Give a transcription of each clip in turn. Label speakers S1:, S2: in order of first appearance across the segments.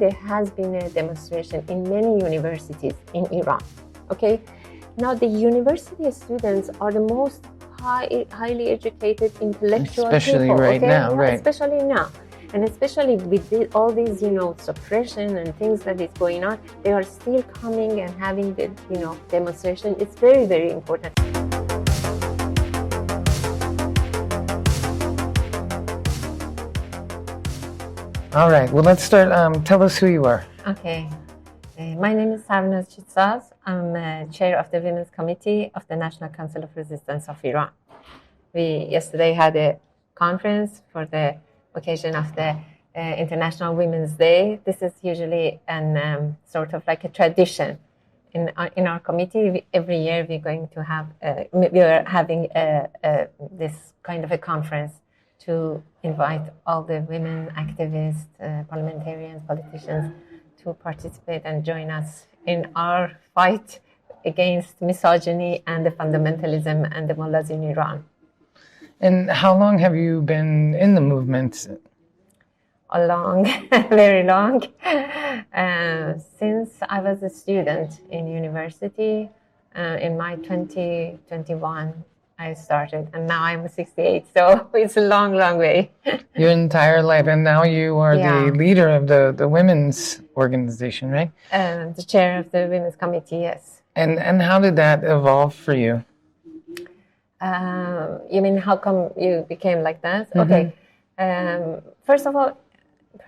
S1: There has been a demonstration in many universities in Iran. Okay, now the university students are the most highly educated intellectual
S2: especially
S1: people.
S2: Right now, right?
S1: Especially now, and especially with all these, suppression and things that is going on, they are still coming and having the, demonstration. It's very, very important.
S2: All right. Well, let's start. Tell us who you are.
S1: Okay. My name is Sarvnaz Chitsaz. I'm chair of the Women's Committee of the National Council of Resistance of Iran. We yesterday had a conference for the occasion of the International Women's Day. This is usually an sort of like a tradition in our committee. Every year we're going to have we are having this kind of a conference to invite all the women activists, parliamentarians, politicians to participate and join us in our fight against misogyny and the fundamentalism and the mullahs in Iran.
S2: And how long have you been in the movement?
S1: A long, very long. Since I was a student in university, in my 2021, I started, and now I'm 68, so it's a long, long way.
S2: Your entire life, and now you are the leader of the women's organization, right?
S1: The chair of the Women's Committee, yes.
S2: And how did that evolve for you?
S1: You mean how come you became like that? Mm-hmm. Okay. First of all,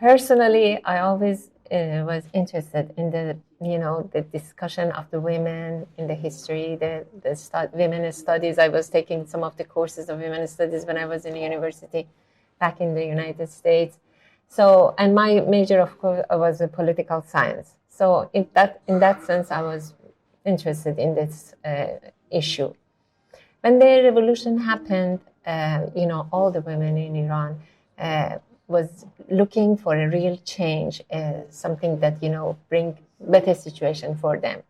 S1: personally, I always was interested in the discussion of the women in the history, the women studies. I was taking some of the courses of women studies when I was in university back in the United States. So, and my major, of course, was political science. So in that sense, I was interested in this issue. When the revolution happened, all the women in Iran was looking for a real change, something that, bring better situation for them.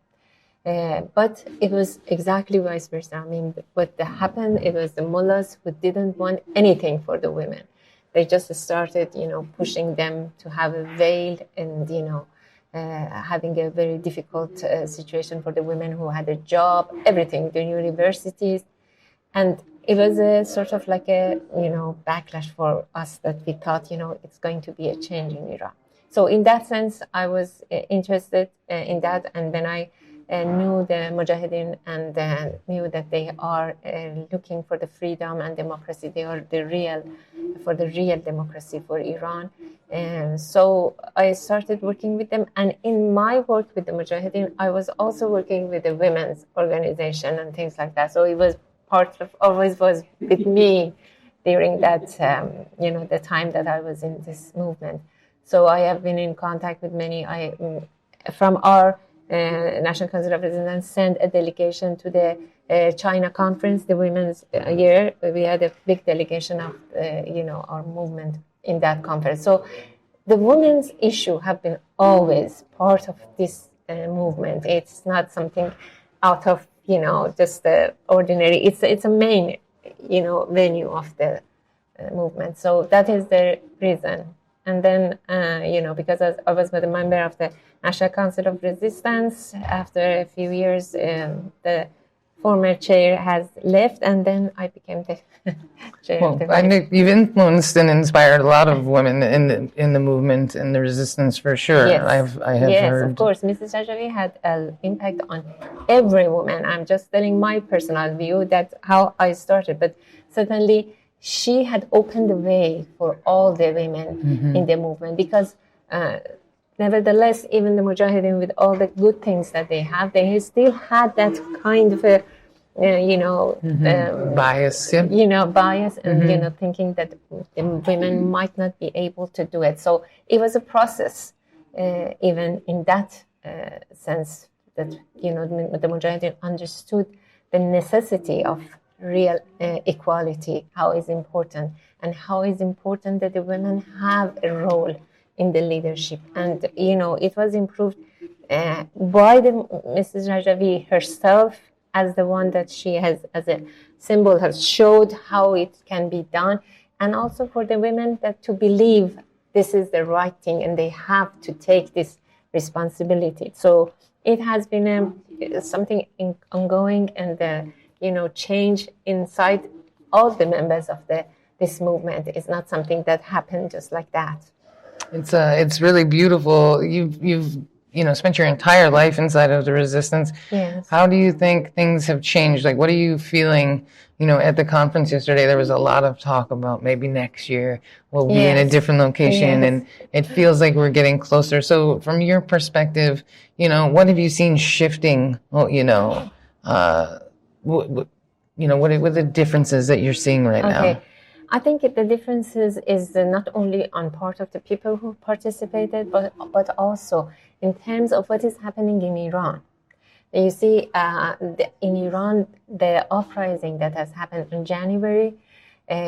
S1: But it was exactly vice versa. I mean, what happened, it was the mullahs who didn't want anything for the women. They just started, pushing them to have a veil and, having a very difficult situation for the women who had a job, everything, the universities. And it was a sort of like a, backlash for us that we thought, it's going to be a change in Iran. So in that sense, I was interested in that. And when I knew the Mujahideen and knew that they are looking for the freedom and democracy, they are the real democracy for Iran. And so I started working with them. And in my work with the Mujahideen, I was also working with the women's organization and things like that. So it was always was with me during that, the time that I was in this movement. So I have been in contact with many. From our National Council of Resistance, sent a delegation to the China conference, the Women's Year. We had a big delegation of, our movement in that conference. So the women's issue have been always part of this movement. It's not something out of just the ordinary. It's a main, venue of the movement. So that is the reason. And then, because I was a member of the National Council of Resistance, after a few years, the former chair has left, and then I became the chair. Well,
S2: I know you've influenced and inspired a lot of women in the movement and the resistance, for sure.
S1: Yes.
S2: I have
S1: yes,
S2: heard.
S1: Of course. Mrs. Rajavi had an impact on every woman. I'm just telling my personal view. That's how I started. But certainly, she had opened the way for all the women in the movement, because nevertheless, even the Mujahideen, with all the good things that they have, they still had that kind of a,
S2: bias,
S1: bias, and thinking that the women might not be able to do it. So it was a process, even in that sense, that the Mujahideen understood the necessity of real equality, how is important, and how is important that the women have a role in the leadership. And it was improved by the Mrs. Rajavi herself, as the one that she has, as a symbol, has showed how it can be done, and also for the women that to believe this is the right thing and they have to take this responsibility. So it has been something ongoing, and change inside all the members of this movement is not something that happened just like that.
S2: It's really beautiful. You've spent your entire life inside of the resistance.
S1: Yes.
S2: How do you think things have changed? Like, what are you feeling? At the conference yesterday, there was a lot of talk about maybe next year we'll be in a different location, and it feels like we're getting closer. So, from your perspective, what have you seen shifting? Well, what are the differences that you're seeing right now?
S1: I think the differences is not only on part of the people who participated, but also in terms of what is happening in Iran. You see, in Iran, the uprising that has happened in January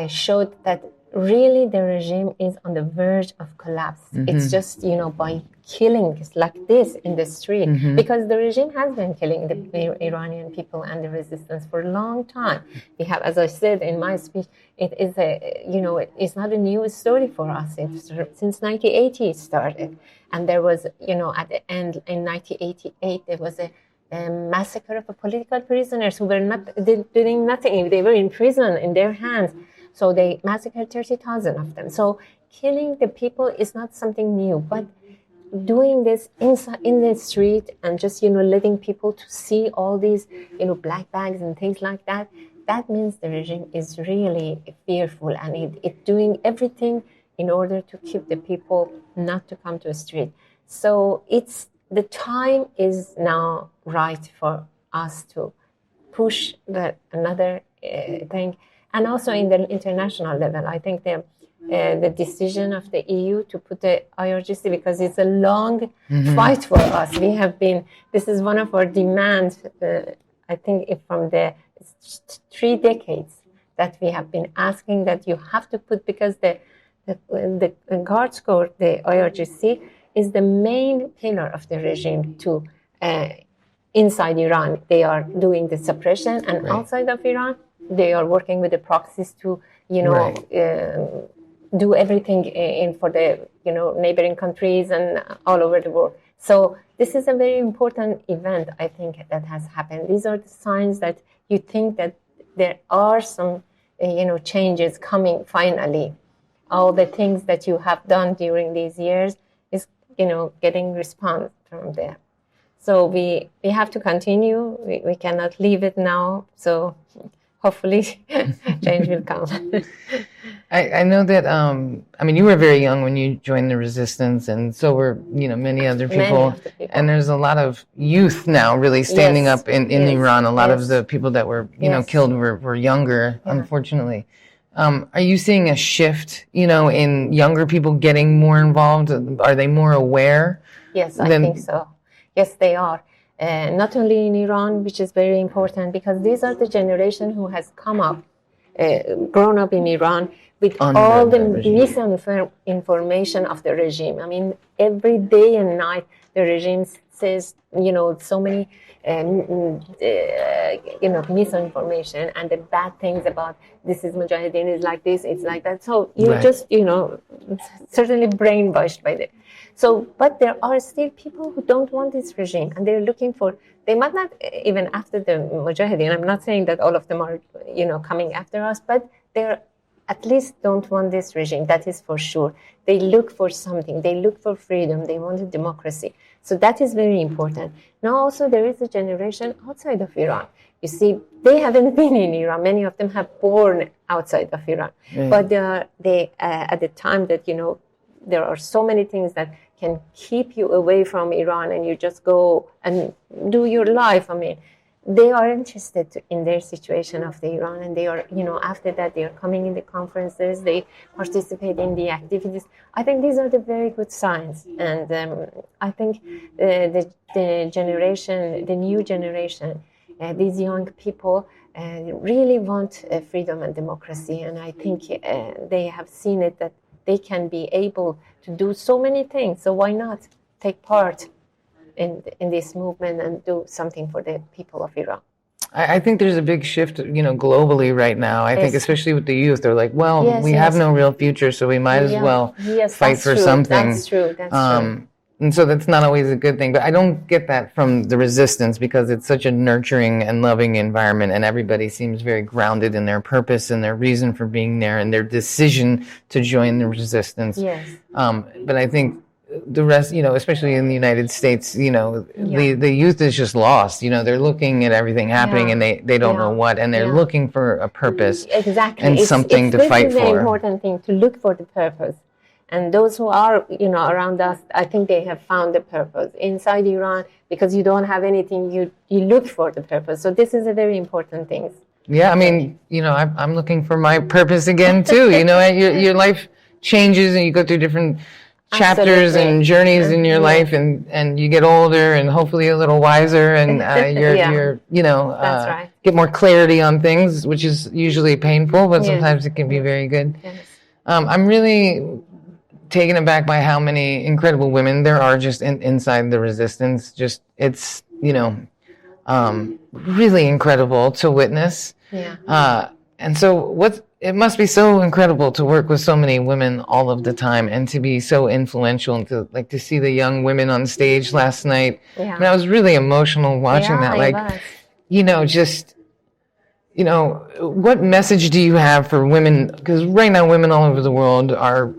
S1: showed that really the regime is on the verge of collapse. Mm-hmm. It's just, by killing like this in the street, mm-hmm. because the regime has been killing the Iranian people and the resistance for a long time. We have, as I said in my speech, it is it's not a new story for us. Since 1980 it started. And there was, at the end in 1988, there was a massacre of political prisoners who were doing nothing. They were in prison in their hands. So they massacred 30,000 of them. So killing the people is not something new, but doing this in the street and just, letting people to see all these, black bags and things like that, that means the regime is really fearful, and it's doing everything in order to keep the people not to come to the street. So the time is now right for us to push another thing. And also in the international level, I think the decision of the EU to put the IRGC, because it's a long fight for us. This is one of our demands, I think from the 3 decades that we have been asking that you have to put, because the Guards Corps, the IRGC, is the main pillar of the regime to inside Iran. They are doing the suppression, and outside of Iran, they are working with the proxies to, do everything for the, neighboring countries and all over the world. So this is a very important event, I think, that has happened. These are the signs that you think that there are some, changes coming finally. All the things that you have done during these years is, getting response from there. So we have to continue. We cannot leave it now. So hopefully change will come.
S2: I know that, you were very young when you joined the resistance, and so were, many other people. And there's a lot of youth now really standing up in Iran. A lot of the people that were, killed were younger, unfortunately. Are you seeing a shift, in younger people getting more involved? Are they more aware?
S1: Yes, I think so. Yes, they are. Not only in Iran, which is very important, because these are the generation who has come up, grown up in Iran with all the misinformation of the regime. Every day and night, the regime says, so many, misinformation and the bad things about this is Mujahideen, is like this, it's like that. So you're just, certainly brainwashed by them. So, but there are still people who don't want this regime, and they're looking for, they might not even after the Mujahideen. I'm not saying that all of them are, coming after us, but they're at least don't want this regime. That is for sure. They look for something. They look for freedom. They want a democracy. So that is very important. Now also there is a generation outside of Iran. You see, they haven't been in Iran. Many of them have born outside of Iran. But they at the time that, there are so many things that can keep you away from Iran, and you just go and do your life. They are interested in their situation of the Iran, and they are, after that, they are coming in the conferences, they participate in the activities. I think these are the very good signs. And I think the generation, the new generation, these young people really want freedom and democracy. And I think they have seen it that they can be able to do so many things. So why not take part in this movement and do something for the people of Iran?
S2: I think there's a big shift, globally right now. I think especially with the youth, they're like, well, we have no real future, so we might as well fight for something.
S1: That's true. True.
S2: And so that's not always a good thing. But I don't get that from the resistance, because it's such a nurturing and loving environment, and everybody seems very grounded in their purpose and their reason for being there and their decision to join the resistance.
S1: Yes.
S2: But I think the rest, especially in the United States, the youth is just lost. They're looking at everything happening and they don't know what, and they're looking for a purpose and something to fight for.
S1: This is an important thing, to look for the purpose. And those who are, around us, I think they have found the purpose. Inside Iran, because you don't have anything, you look for the purpose. So this is a very important thing.
S2: Yeah, I mean, I'm looking for my purpose again, too. Your life changes and you go through different chapters and journeys in your life, and you get older and hopefully a little wiser, and you're
S1: That's right.
S2: get more clarity on things, which is usually painful, but sometimes it can be very good.
S1: Yes.
S2: I'm really taken aback by how many incredible women there are just inside the resistance. Just it's really incredible to witness.
S1: Yeah.
S2: And so it must be so incredible to work with so many women all of the time, and to be so influential, and to see the young women on stage last night.
S1: Yeah.
S2: I was really emotional watching that. What message do you have for women? Because right now women all over the world are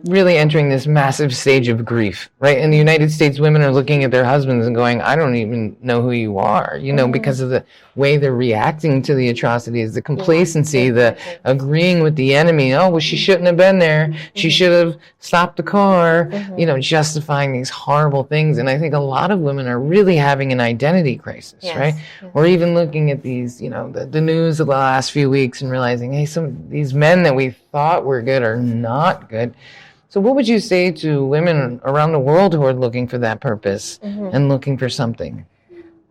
S2: really entering this massive stage of grief, right? In the United States, women are looking at their husbands and going, I don't even know who you are, because of the way they're reacting to the atrocities, the complacency, the agreeing with the enemy. Oh, well, she shouldn't have been there. She should have stopped the car, justifying these horrible things. And I think a lot of women are really having an identity crisis, right? Or even looking at these, the news of the last few weeks and realizing, hey, these men that we thought were good are not good. So what would you say to women around the world who are looking for that purpose and looking for something?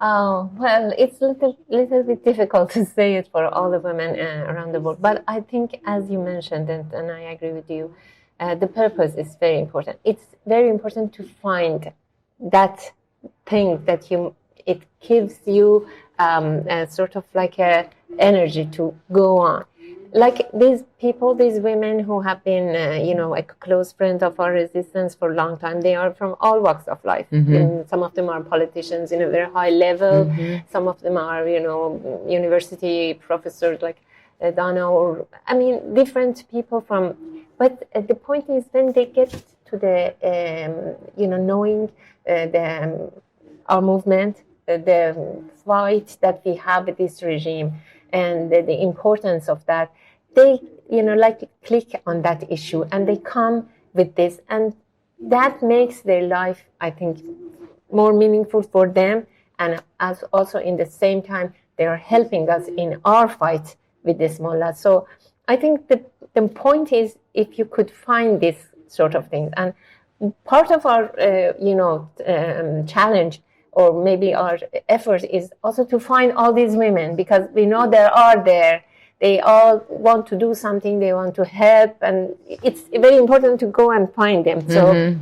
S1: Oh, well, it's a little bit difficult to say it for all the women around the world. But I think, as you mentioned, and I agree with you, the purpose is very important. It's very important to find that thing that it gives you a sort of like a energy to go on. Like these people, these women who have been, a close friend of our resistance for a long time, they are from all walks of life. And some of them are politicians in a very high level. Some of them are, university professors like Donna, different people from. But the point is, when they get to the, knowing our movement, the fight that we have with this regime, and the importance of that, they, click on that issue, and they come with this, and that makes their life, I think, more meaningful for them, and as also in the same time, they are helping us in our fight with this mullah. So I think the point is, if you could find this sort of things, and part of our, challenge, or maybe our effort, is also to find all these women, because we know they are there. They all want to do something. They want to help, and it's very important to go and find them. So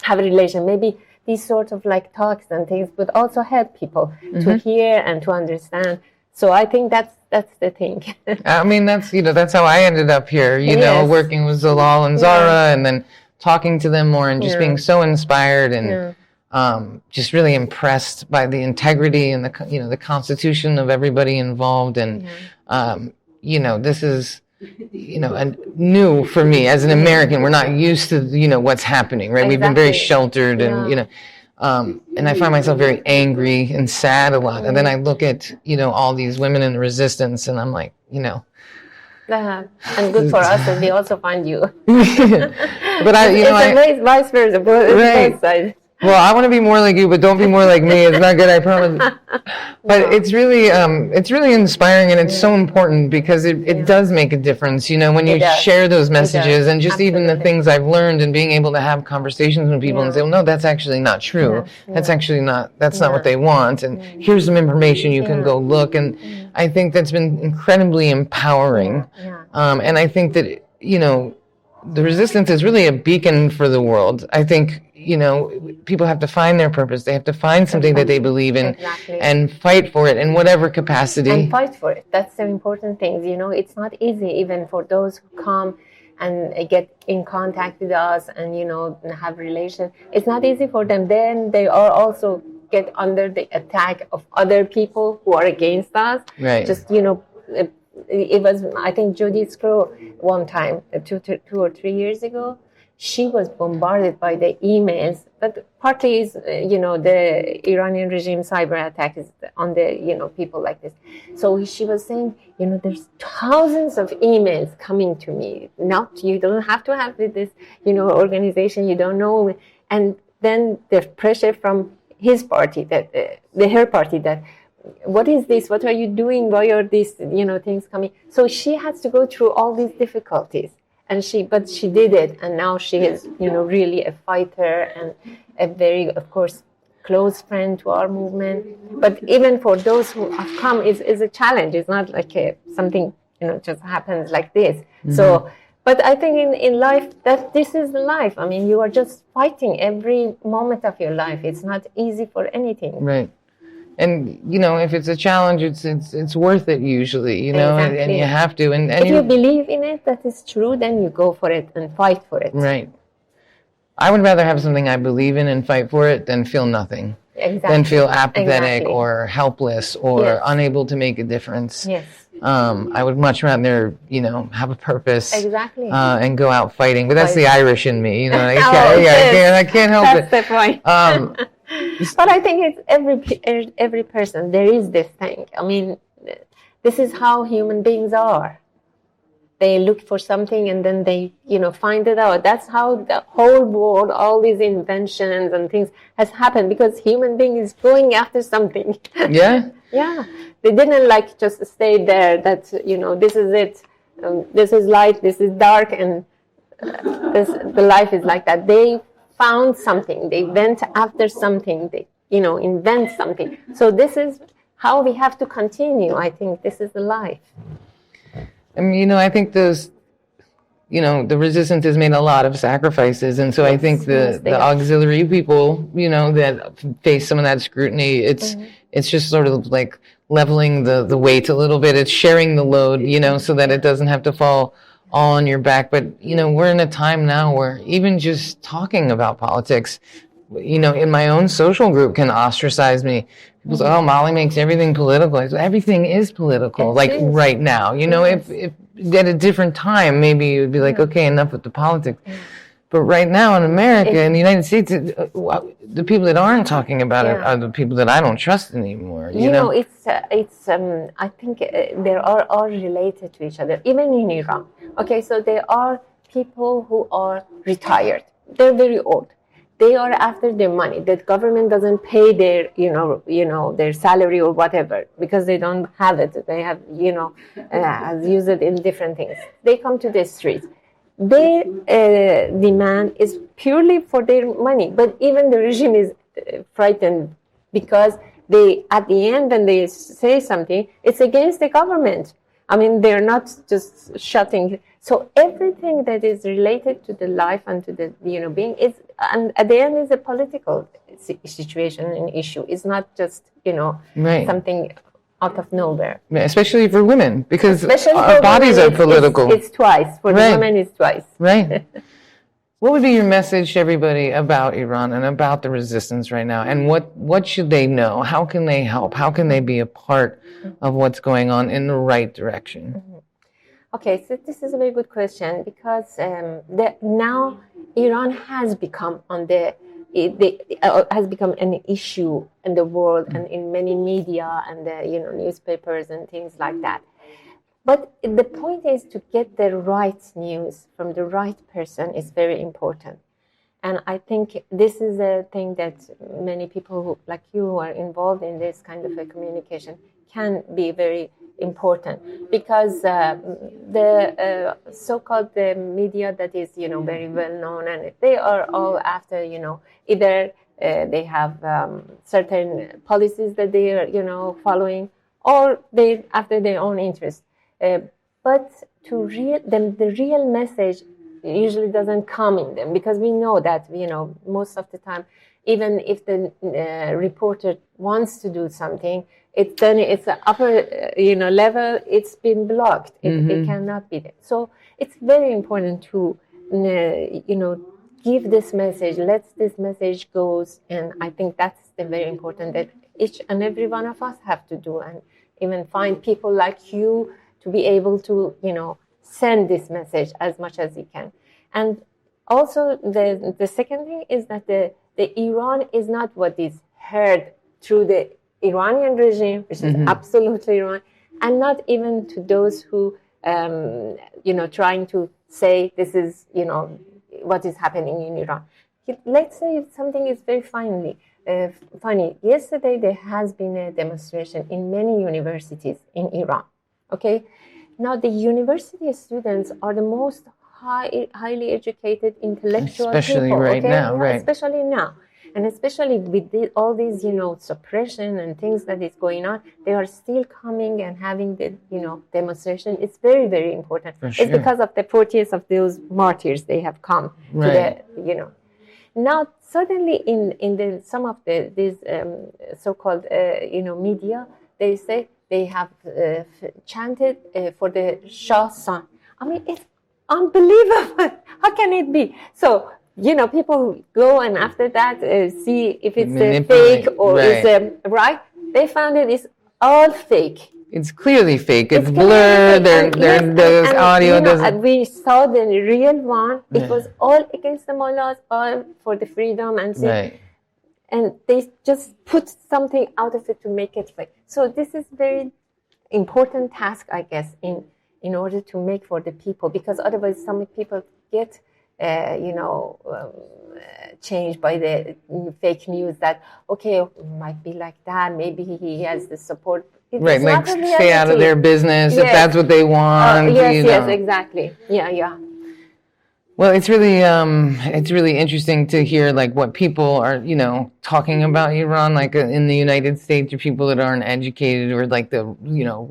S1: have a relation. Maybe these sort of like talks and things would also help people to hear and to understand. So I think that's the thing.
S2: I mean, that's how I ended up here. Working with Zalal and Zara, and then talking to them more, and just being so inspired and. Just really impressed by the integrity and the constitution of everybody involved, and this is new for me as an American. We're not used to what's happening, right? Exactly. We've been very sheltered, and and I find myself very angry and sad a lot. And then I look at all these women in the resistance, and I'm like,
S1: and good for us that we also find you.
S2: But
S1: it's vice versa, both sides.
S2: Well, I want to be more like you, but don't be more like me. It's not good, I promise. But it's really inspiring, and it's so important, because it does make a difference, when you share those messages, and just even the things I've learned, and being able to have conversations with people and say, well, no, that's actually not true. That's actually not what they want. And here's some information you can go look. And I think that's been incredibly empowering. And I think that, the resistance is really a beacon for the world. I think, people have to find their purpose. They have to find something that they believe in and fight for it in whatever capacity.
S1: And fight for it. That's the important thing. It's not easy even for those who come and get in contact with us and, have relations. It's not easy for them. Then they are also get under the attack of other people who are against us.
S2: Right.
S1: Just, it was, I think, Judy Screw one time, 2 or 3 years ago, she was bombarded by the emails, but partly is, the Iranian regime cyber attack is on the, people like this. So she was saying, there's thousands of emails coming to me. You don't have to have this, organization, you don't know. And then the pressure from his party, her party, that what is this? What are you doing? Why are these, things coming? So she has to go through all these difficulties. But she did it, and now she is, really a fighter and a very, of course, close friend to our movement. But even for those who have come, is a challenge. It's not like something, just happens like this. Mm-hmm. So, but I think in life, that this is the life. I mean, you are just fighting every moment of your life. It's not easy for anything.
S2: Right. And, if it's a challenge, it's worth it usually, exactly. and you have to. And
S1: if you believe in it, that is true, then you go for it and fight for it.
S2: Right. I would rather have something I believe in and fight for it than feel nothing.
S1: Exactly.
S2: Than feel apathetic or helpless or unable to make a difference.
S1: Yes.
S2: I would much rather, have a purpose.
S1: Exactly.
S2: And go out fighting. But that's the Irish in me, I can't help
S1: it. That's the point. But I think it's every person. There is this thing. I mean, this is how human beings are. They look for something and then they, find it out. That's how the whole world, all these inventions and things has happened, because human being is going after something.
S2: Yeah.
S1: Yeah. They didn't just stay there that, this is it. This is light, this is dark, and the life is like that. They found something. They went after something. They, invent something. So this is how we have to continue. I think this is the life.
S2: I mean, I think those, the resistance has made a lot of sacrifices. And so I think the auxiliary people, that face some of that scrutiny, it's just sort of like leveling the weight a little bit. It's sharing the load, so that it doesn't have to fall all on your back. But, we're in a time now where even just talking about politics, in my own social group can ostracize me. People say, oh, Molly makes everything political. I say, everything is political, right now. If at a different time, maybe it would be like, okay, enough with the politics. But right now in America, in the United States, the people that aren't talking about it are the people that I don't trust anymore.
S1: It's I think they are all related to each other, even in Iran. Okay, so there are people who are retired. They're very old. They are after their money. The government doesn't pay their, their salary or whatever, because they don't have it. They have, has used it in different things. They come to the streets. Their demand is purely for their money. But even the regime is frightened, because they, at the end, when they say something, it's against the government. I mean, they're not just shutting. So everything that is related to the life and to the being is, and at the end, is a political situation and issue. It's not just something out of nowhere.
S2: Especially for women, because our bodies are political.
S1: It's twice for the women. It's twice.
S2: Right. What would be your message to everybody about Iran and about the resistance right now? And what should they know? How can they help? How can they be a part of what's going on in the right direction?
S1: Mm-hmm. Okay, so this is a very good question, because now Iran has become has become an issue in the world and in many media and newspapers and things like that. But the point is to get the right news from the right person is very important. And I think this is a thing that many people who, like you, who are involved in this kind of a communication can be very important, because the so-called the media that is very well known, and they are all after either they have certain policies that they are following, or they after their own interest. But the real message usually doesn't come in them, because we know that, most of the time, even if the reporter wants to do something, it's an upper, level, it's been blocked. It cannot be there. So it's very important to, give this message, let this message goes. And I think that's the very important that each and every one of us have to do, and even find people like you to be able to, send this message as much as you can. And also the second thing is that the Iran is not what is heard through the Iranian regime, which is absolutely wrong, and not even to those who, trying to say this is, what is happening in Iran. Let's say something is very funny. Yesterday, there has been a demonstration in many universities in Iran. Okay, now the university students are the most highly educated intellectual
S2: especially
S1: people.
S2: Right now, right?
S1: Especially now, and especially with all these, suppression and things that is going on, they are still coming and having the, demonstration. It's very, very important.
S2: For sure.
S1: It's because of the 40th of those martyrs they have come to the, Now, suddenly in some of these so-called, media, they say they have chanted for the Shah's son. I mean, it's unbelievable. How can it be? So, people go and after that see if it's fake or is right. They found it's all fake.
S2: It's clearly fake. It's blurred. There's audio.
S1: We saw the real one. It was all against the mullahs, all for the freedom and and they just put something out of it to make it fake. So this is very important task, I guess, in order to make for the people, because otherwise some people get changed by the fake news that might be like that. Maybe he has the support.
S2: Like stay out of their business if that's what they want.
S1: Yes, exactly. Yeah.
S2: Well, it's really interesting to hear like what people are, talking about Iran, like in the United States, or people that aren't educated, or like the,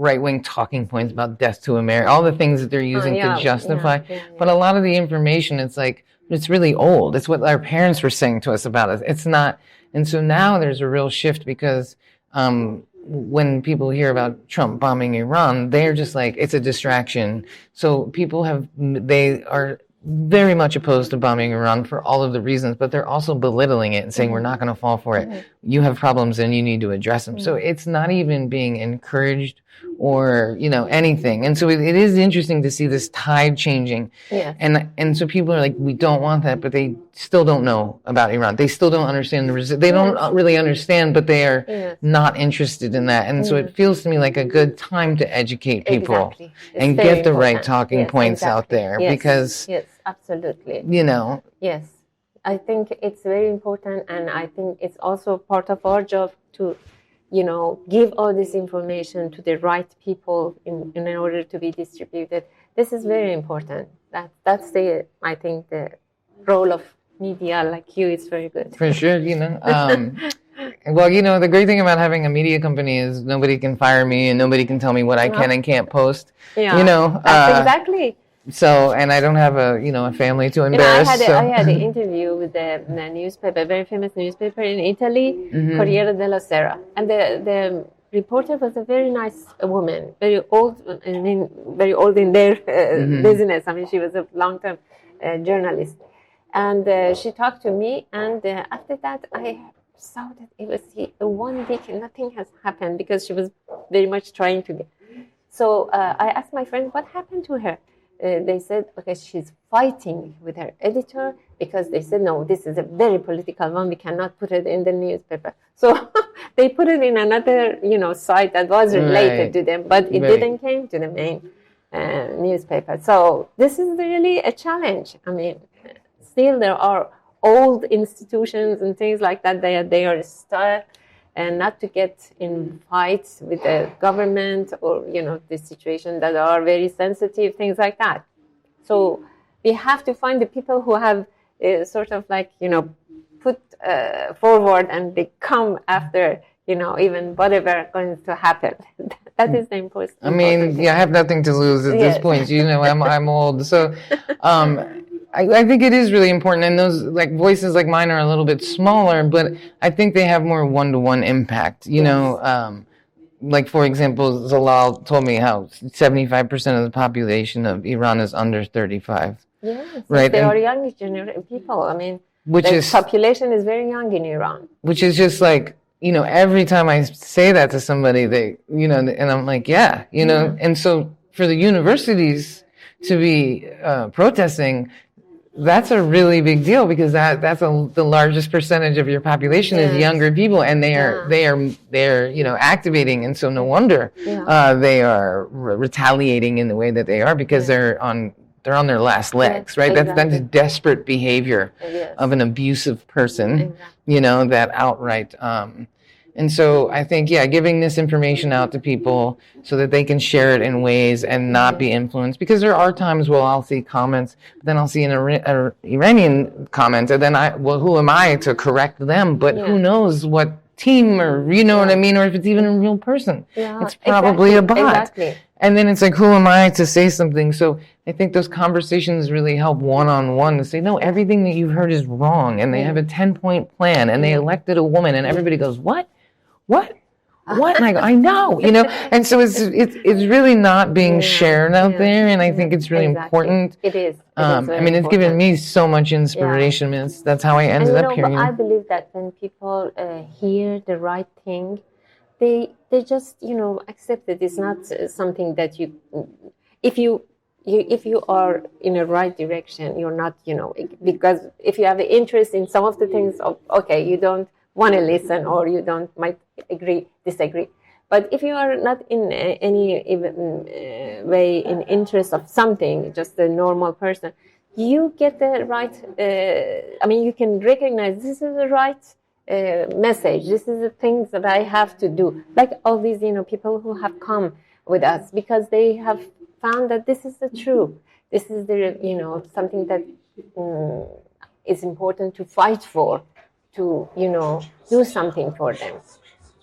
S2: right-wing talking points about death to America, all the things that they're using to justify. But a lot of the information, it's like, it's really old. It's what our parents were saying to us about it. It's not. And so now there's a real shift because, when people hear about Trump bombing Iran, they're just like, it's a distraction. So they are very much opposed to bombing Iran for all of the reasons, but they're also belittling it and saying, we're not going to fall for it. You have problems and you need to address them. So it's not even being encouraged or, anything. And so it is interesting to see this tide changing. Yeah. And so people are like, we don't want that, but they still don't know about Iran. They still don't understand they don't really understand, but they are not interested in that. And so it feels to me like a good time to educate people and get the right talking points out there because
S1: yes, absolutely. Yes. I think it's very important, and I think it's also part of our job to give all this information to the right people in order to be distributed. This is very important. That's I think the role of media like you is very good.
S2: For sure, Well, the great thing about having a media company is nobody can fire me and nobody can tell me what I can and can't post.
S1: Yeah, that's exactly.
S2: So, and I don't have a family to embarrass.
S1: I had an interview with the newspaper, very famous newspaper in Italy, Corriere della Sera, and the reporter was a very nice woman, very old. Very old in their business. I mean, she was a long-term journalist, and she talked to me. And after that, I saw that it was 1 week and nothing has happened because she was very much trying to get. So I asked my friend, what happened to her? They said, okay, she's fighting with her editor because they said, no, this is a very political one. We cannot put it in the newspaper. So they put it in another, site that was related to them, but it didn't came to the main newspaper. So this is really a challenge. I mean, still there are old institutions and things like that. They are stuck. And not to get in fights with the government or, the situation that are very sensitive, things like that. So we have to find the people who have sort of like, put forward and they come after, even whatever going to happen. That is the important.
S2: I mean, I have nothing to lose at this point. I'm old. So I think it is really important, and those like voices like mine are a little bit smaller, but I think they have more one-to-one impact. You know, like for example, Zalal told me how 75% of the population of Iran is under 35.
S1: Yes,
S2: right.
S1: They are young people. I mean, population is very young in Iran.
S2: Which is just like, you know, every time I say that to somebody, they, you know, and I'm like, yeah, you know, and so for the universities to be protesting, that's a really big deal, because that's the largest percentage of your population is younger people, and they're you know, activating, and so no wonder they are retaliating in the way that they are, because they're on their last legs, right? Exactly. That's desperate behavior of an abusive person, you know, that outright. And so I think, giving this information out to people so that they can share it in ways and not be influenced. Because there are times where I'll see comments, but then I'll see an Iranian comment, and then who am I to correct them? But who knows what team, or you know what I mean, or if it's even a real person. It's probably a bot.
S1: Exactly.
S2: And then it's like, who am I to say something? So I think those conversations really help one-on-one to say, no, everything that you've heard is wrong. And they have a 10-point plan, and they elected a woman, and everybody goes, what? And I go, I know, you know. And so it's really not being shared out there, and I think it's really important.
S1: It is.
S2: I mean, it's given me so much inspiration. I mean, that's how I ended up here.
S1: But I believe that when people hear the right thing, they just, you know, accept it. It's not something that if you are in the right direction, you're not, you know, because if you have an interest in some of the things, okay, you don't want to listen, or you might disagree. But if you are not in any way in interest of something, just a normal person, you get the right, I mean, you can recognize this is the right message. This is the things that I have to do. Like all these, you know, people who have come with us because they have found that this is the truth. This is the, you know, something that is important to fight for, to, you know, do something for them.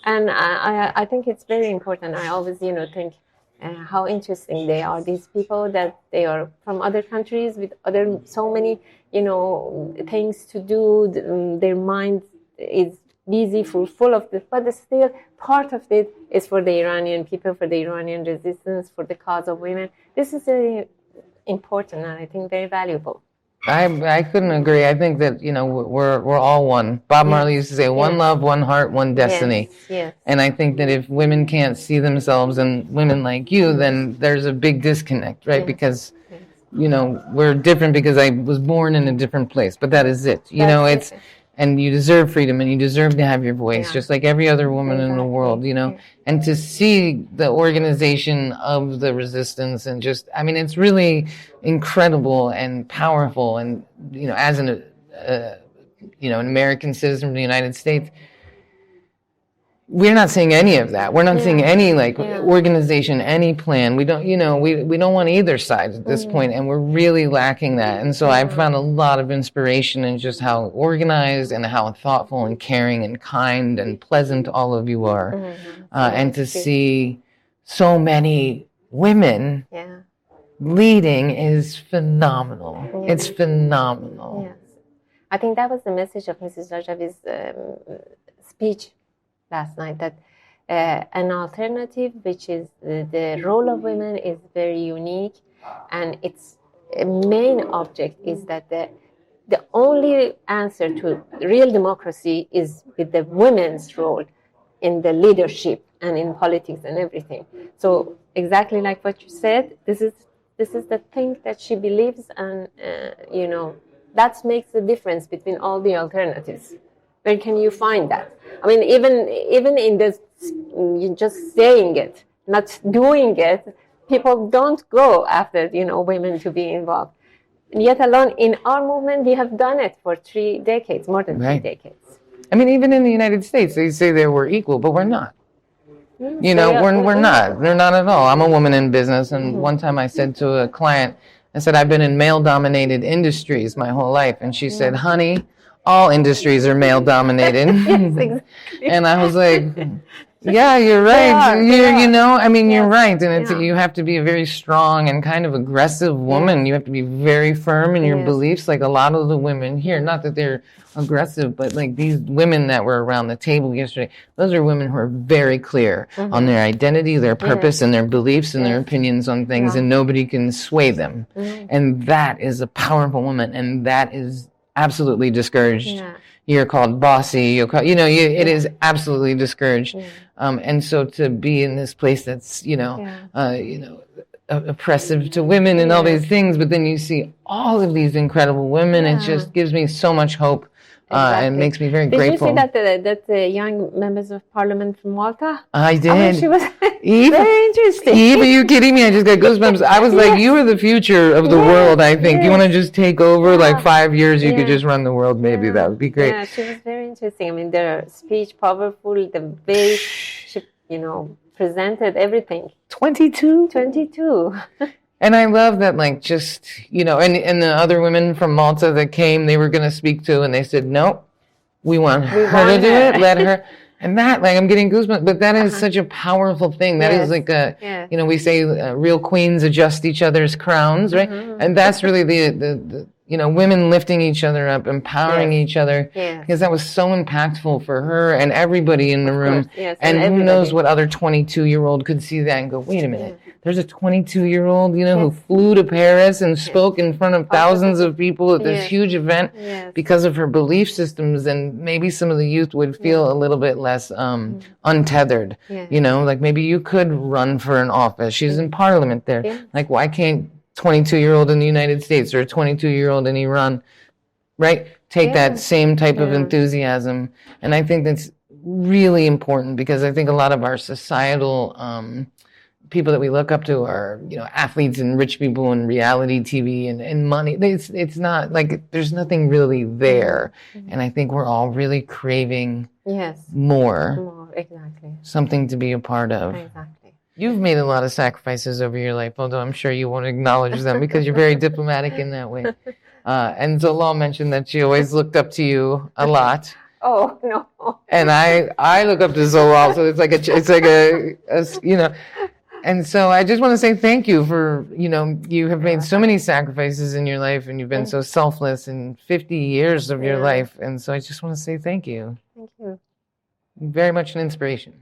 S1: And I think it's very important. I always, you know, think how interesting they are, these people, that they are from other countries with so many, you know, things to do. Their mind is busy, full of this, but still part of it is for the Iranian people, for the Iranian resistance, for the cause of women. This is very important, and I think very valuable.
S2: I couldn't agree. I think that, you know, we're all one. Bob Marley used to say, one love, one heart, one destiny.
S1: Yes.
S2: And I think that if women can't see themselves in women like you, then there's a big disconnect, right? Because, you know, we're different because I was born in a different place. But that is it. You know, it's, and you deserve freedom, and you deserve to have your voice, just like every other woman in the world, you know. And to see the organization of the resistance, and just, I mean, it's really incredible and powerful. And, you know, as an American citizen of the United States, we're not seeing any of that. We're not seeing any organization, any plan. We don't, you know, we don't want either side at this point, and we're really lacking that. And so I've found a lot of inspiration in just how organized and how thoughtful and caring and kind and pleasant all of you are. And to see so many women leading is phenomenal. It's phenomenal.
S1: Yes. I think that was the message of Mrs. Rajavi's speech last night, that an alternative, which is the role of women, is very unique, and its main object is that the only answer to real democracy is with the women's role in the leadership and in politics and everything. So exactly like what you said, this is the thing that she believes, and you know, that makes the difference between all the alternatives. Where can you find that? I mean, even in this, you just saying it, not doing it, people don't go after, you know, women to be involved. Yet alone in our movement, we have done it for 3 decades, more than 3 decades.
S2: I mean, even in the United States, they say that we're equal, but we're not. You know, we're not. They're not at all. I'm a woman in business, and one time I said to a client, I said, I've been in male-dominated industries my whole life, and she said, honey, all industries are male dominated.
S1: Yes, exactly.
S2: And I was like, yeah, you're right. You're right. And it's you have to be a very strong and kind of aggressive woman. You have to be very firm in your beliefs. Like a lot of the women here, not that they're aggressive, but like these women that were around the table yesterday, those are women who are very clear on their identity, their purpose, and their beliefs and their opinions on things, and nobody can sway them. And that is a powerful woman, and that is absolutely discouraged. You're called bossy. It is absolutely discouraged. And so to be in this place that's oppressive to women and all these things, but then you see all of these incredible women. It just gives me so much hope. And makes me very grateful.
S1: Did you see that the young members of parliament from Malta?
S2: I did.
S1: She was very interesting.
S2: Eve, are you kidding me? I just got goosebumps. I was like, you are the future of the world, I think. You want to just take over, like 5 years, you could just run the world, maybe. That would be great.
S1: Yeah, she was very interesting. I mean, their speech, powerful, the way she, presented everything.
S2: 22?
S1: 22.
S2: And I love that, like, just, and the other women from Malta that came, they were going to speak to, and they said, no, we want her to do it, let her. And that, like, I'm getting goosebumps, but that is such a powerful thing. That is like we say real queens adjust each other's crowns, right? And that's really the women lifting each other up, empowering each other, because that was so impactful for her and everybody in the room. And who knows what other 22-year-old could see that and go, wait a minute, there's a 22-year-old, who flew to Paris and spoke in front of thousands of people at this huge event because of her belief systems, and maybe some of the youth would feel a little bit less untethered, like maybe you could run for an office. She's in parliament there. Like, why can't 22-year-old in the United States or a 22-year-old in Iran, right, take that same type of enthusiasm? And I think that's really important, because I think a lot of our societal people that we look up to are, athletes and rich people and reality TV and money. It's not like there's nothing really there. And I think we're all really craving more.
S1: Exactly.
S2: Something to be a part of.
S1: Exactly.
S2: You've made a lot of sacrifices over your life, although I'm sure you won't acknowledge them because you're very diplomatic in that way. And Zalal mentioned that she always looked up to you a lot.
S1: Oh, no.
S2: And I look up to Zalal, so it's like a and so I just want to say thank you for, you have made so many sacrifices in your life, and you've been so selfless in 50 years of your life. And so I just want to say thank you.
S1: Thank you.
S2: Very much an inspiration.